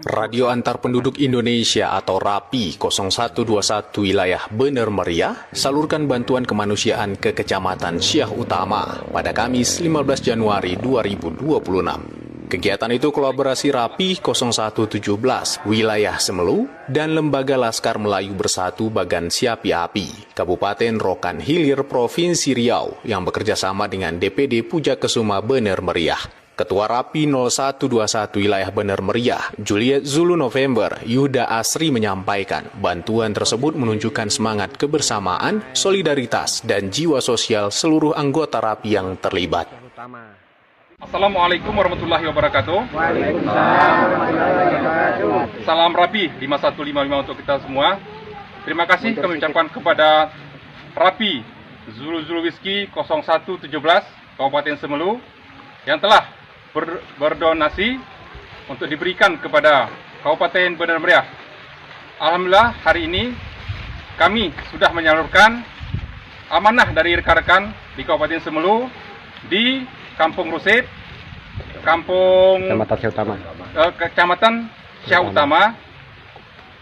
Radio Antar Penduduk Indonesia atau RAPI 0121 wilayah Bener Meriah salurkan bantuan kemanusiaan ke Kecamatan Syah Utama pada Kamis 15 Januari 2026. Kegiatan itu kolaborasi RAPI 0117 wilayah Semelu dan Lembaga Laskar Melayu Bersatu Bagan Siapi Api, Kabupaten Rokan Hilir, Provinsi Riau yang bekerja sama dengan DPD Pujakesuma Bener Meriah. Ketua RAPI 0121 wilayah Bener Meriah, Juliet Zulu November, Yuda Asri menyampaikan bantuan tersebut menunjukkan semangat kebersamaan, solidaritas, dan jiwa sosial seluruh anggota RAPI yang terlibat. Assalamualaikum warahmatullahi wabarakatuh. Waalaikumsalam warahmatullahi wabarakatuh. Salam RAPI 5155 untuk kita semua. Terima kasih kami ucapkan kepada RAPI Zulu Whiskey 0117 Kabupaten Semelu yang telah berdonasi untuk diberikan kepada Kabupaten Bener Meriah. Alhamdulillah hari ini kami sudah menyalurkan amanah dari rekan-rekan di Kabupaten Semelu di Kampung Rusit, Kecamatan Syah Utama.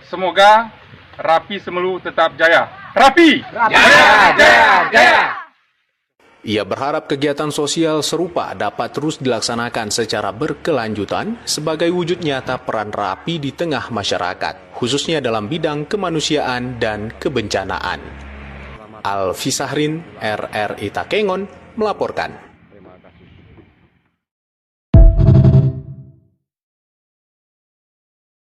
Semoga RAPI Semelu tetap jaya. RAPI! Jaya, jaya, jaya! Ia berharap kegiatan sosial serupa dapat terus dilaksanakan secara berkelanjutan sebagai wujud nyata peran RAPI di tengah masyarakat, khususnya dalam bidang kemanusiaan dan kebencanaan. Alfi Sahrin, RRI Takengon, melaporkan.